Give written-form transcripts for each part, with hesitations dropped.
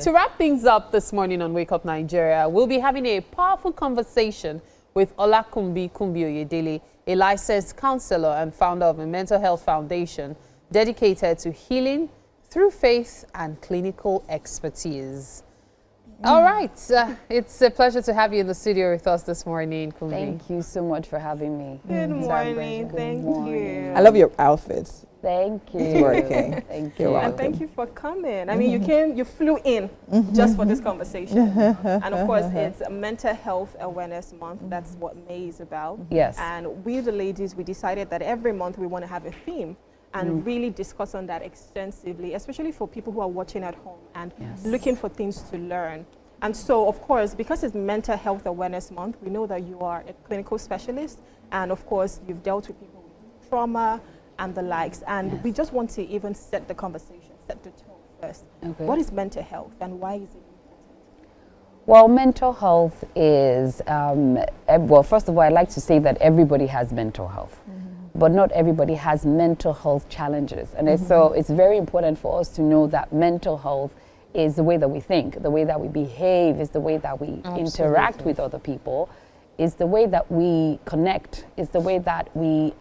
To wrap things up this morning on Wake Up Nigeria, we'll be having a powerful conversation with Olakunbi Oyedele, a licensed counselor and founder of a mental health foundation dedicated to healing through faith and clinical expertise. All right, it's a pleasure to have you in the studio with us this morning, Kumbi. Thank you so much for having me. Good morning. Thank you. I love your outfits. Thank you. It's working. Thank you. And thank you for coming. I mean, you flew in just for this conversation. And of course, it's a Mental Health Awareness Month. That's what May is about. Yes. And we, the ladies, we decided that every month we want to have a theme and really discuss on that extensively, especially for people who are watching at home and looking for things to learn. And so, of course, because it's Mental Health Awareness Month, we know that you are a clinical specialist. And of course, you've dealt with people with trauma and the likes. And we just want to even set the conversation, set the tone first. Okay. What is mental health and why is it important? Well, mental health is, well, first of all, I'd like to say that everybody has mental health. But not everybody has mental health challenges. And so it's very important for us to know that mental health is the way that we think, the way that we behave, is the way that we interact with other people, is the way that we connect, is the way that we,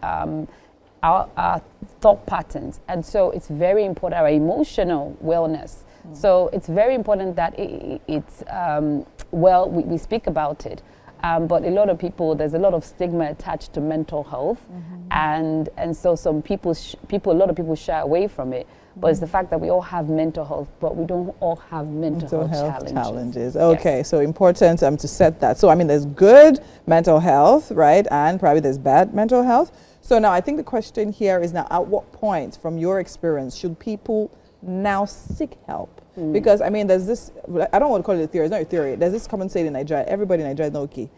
our thought patterns. And so it's very important, our emotional wellness. So it's very important that well, we speak about it. But a lot of people, there's a lot of stigma attached to mental health, and so some people, a lot of people shy away from it. But it's the fact that we all have mental health, but we don't all have mental health challenges. Okay, so important to set that. So I mean, there's good mental health, right, and probably there's bad mental health. So now I think the question here is now, at what point, from your experience, should people now seek help? Because I mean, there's this, I don't want to call it a theory, it's not a theory. There's this common saying in Nigeria, everybody in Nigeria is not okay.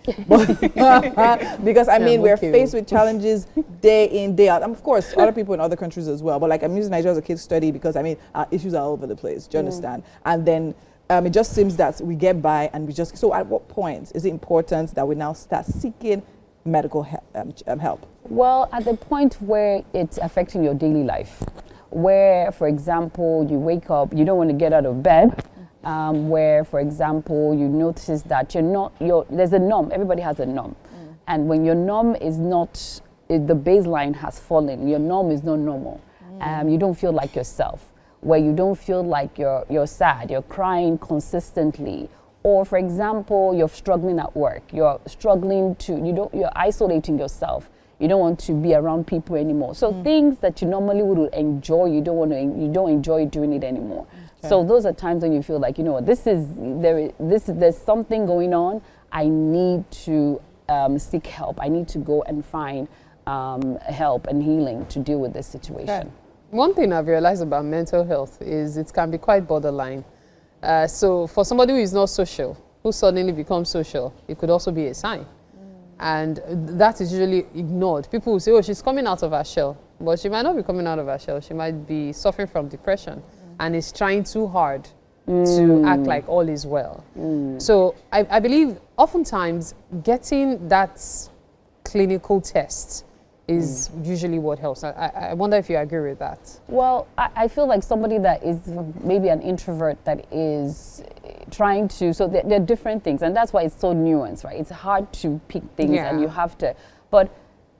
Because I mean, we're faced with challenges day in, day out. And of course, other people in other countries as well. But like, I'm using Nigeria as a case study because I mean, our issues are all over the place, do you understand? And then it just seems that we get by and we just, so at what point is it important that we now start seeking medical help? Well, at the point where it's affecting your daily life, where, for example, you wake up, you don't want to get out of bed, where, for example, you notice that there's a norm, everybody has a norm. And when your norm is not, the baseline has fallen, your norm is not normal. You don't feel like yourself, where you don't feel like you're sad, you're crying consistently. Or, for example, you're struggling at work, you're struggling you're isolating yourself. You don't want to be around people anymore. So things that you normally would enjoy, you don't enjoy doing it anymore. So those are times when you feel like, you know what, there's something going on. I need to seek help. I need to go and find help and healing to deal with this situation. Okay. One thing I've realized about mental health is it can be quite borderline. So for somebody who is not social, who suddenly becomes social, it could also be a sign. And that is usually ignored. People will say, oh, she's coming out of her shell. But she might not be coming out of her shell. She might be suffering from depression and is trying too hard to act like all is well. So I believe oftentimes getting that clinical test is usually what helps. I wonder if you agree with that. Well, I feel like somebody that is maybe an introvert that is trying to, so there are different things, and that's why it's so nuanced, right? It's hard to pick things and you have to, but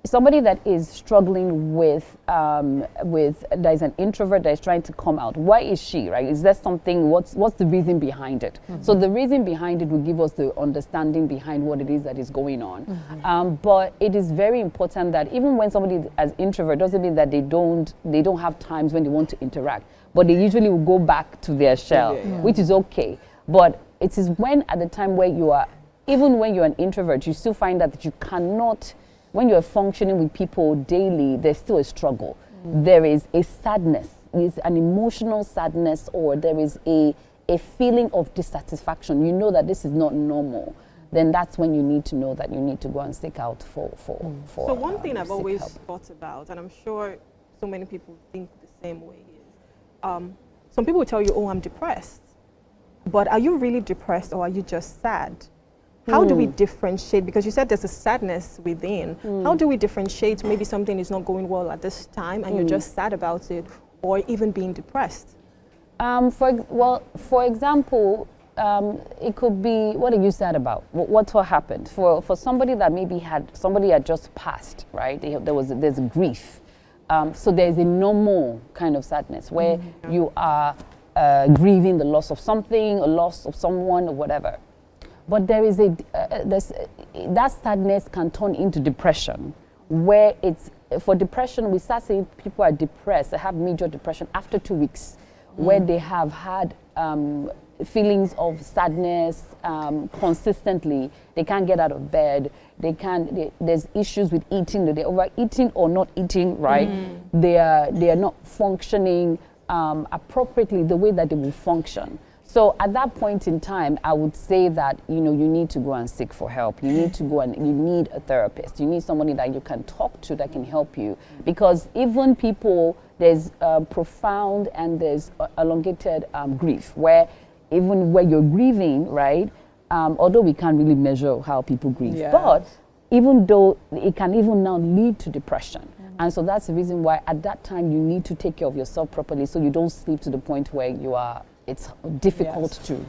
somebody that is struggling with that is an introvert that is trying to come out, why is she, right? Is there something, what's the reason behind it? So the reason behind it will give us the understanding behind what it is that is going on. But it is very important that even when somebody as introvert, doesn't mean that they don't have times when they want to interact, but they usually will go back to their shell, which is okay. But it is when at the time where you are, even when you're an introvert, you still find that you cannot, when you're functioning with people daily, there's still a struggle. There is a sadness, there's an emotional sadness, or there is a feeling of dissatisfaction. You know that this is not normal. Then that's when you need to know that you need to go and seek out for So one thing I've always thought about, and I'm sure so many people think the same way, is some people will tell you, oh, I'm depressed. But are you really depressed or are you just sad? How do we differentiate? Because you said there's a sadness within. How do we differentiate maybe something is not going well at this time and you're just sad about it, or even being depressed? For example, it could be what you said about what happened for somebody that maybe somebody had just passed, right? There's grief, so there's a normal kind of sadness where you are grieving the loss of something, a loss of someone, or whatever. But there is that sadness can turn into depression, where for depression we start saying people are depressed, they have major depression after 2 weeks, where they have had feelings of sadness consistently. They can't get out of bed. There's issues with eating. They're overeating or not eating right. They are not functioning appropriately the way that they will function. So at that point in time, I would say that you need to go and seek for help. You need to go and you need a therapist. You need somebody that you can talk to that can help you, because even people, there's profound and there's elongated grief, where even when you're grieving, right? Although we can't really measure how people grieve, but even though it can even now lead to depression. And so that's the reason why at that time you need to take care of yourself properly, so you don't sleep to the point where it's difficult to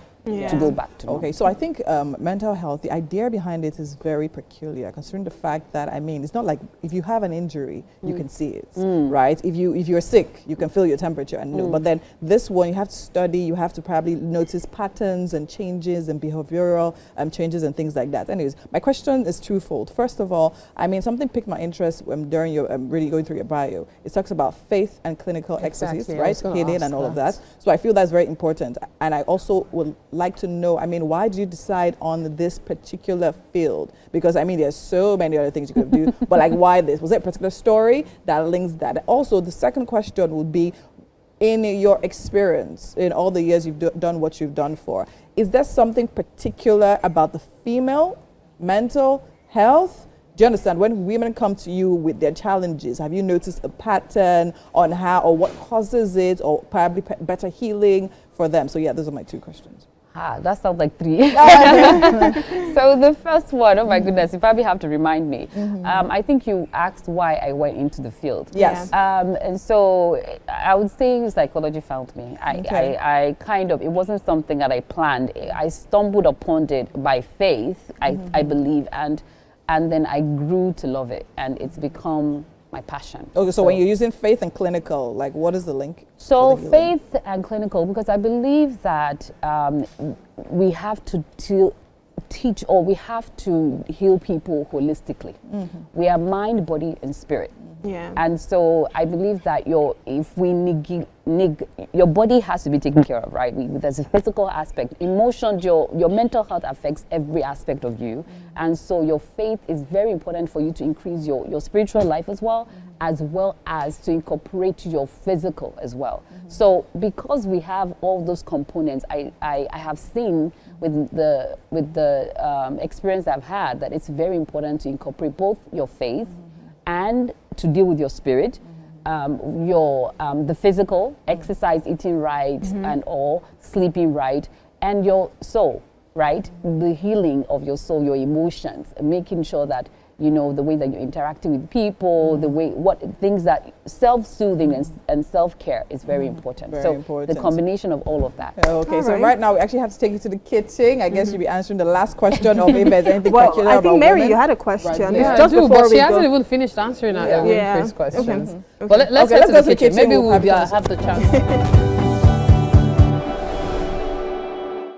go back to normal. Okay, so I think mental health, the idea behind it is very peculiar, considering the fact that, it's not like if you have an injury, you can see it, right? If you're sick, you can feel your temperature and know. But then this one, you have to study, you have to probably notice patterns and changes and behavioral changes and things like that. Anyways, my question is twofold. First of all, something piqued my interest during your really going through your bio. It talks about faith and clinical expertise, right? Healing and all of that. So I feel that's very important. And I also would like to know, why did you decide on this particular field? Because there's so many other things you could do, but why this? Was it a particular story that links that? Also, the second question would be, in your experience, in all the years you've done what you've done for, is there something particular about the female mental health? Do you understand? When women come to you with their challenges, have you noticed a pattern on how or what causes it, or probably better healing for them? So those are my two questions. That sounds like 3. So the first one, oh my goodness, you probably have to remind me. I think you asked why I went into the field. Yes. And so I would say psychology found me. I it wasn't something that I planned. I stumbled upon it by faith, I believe, and then I grew to love it, and it's become my passion. Okay, so when you're using faith and clinical, what is the link? So faith and clinical, because I believe that we have to teach, or we have to heal people holistically. We are mind, body, and spirit. Yeah. And so I believe that your body has to be taken care of, right? There's a physical aspect. Emotions, your mental health affects every aspect of you. And so your faith is very important for you to increase your spiritual life as well as to incorporate your physical as well. So because we have all those components, I have seen with the experience I've had that it's very important to incorporate both your faith and to deal with your spirit, the physical, exercise, eating right, and all, sleeping right, and your soul, right? The healing of your soul, your emotions, making sure that the way that you're interacting with people, things that self-soothing and self-care is very important. Very important. The combination of all of that. Okay, so right now we actually have to take you to the kitchen. I guess you'll be answering the last question of if there's anything particular I about think Mary, women. you had a question. Right. Yeah, just before but we she hasn't go. even finished answering our first questions. Okay. But let's Okay, go to the kitchen. kitchen. Maybe We'll we'll have the chance.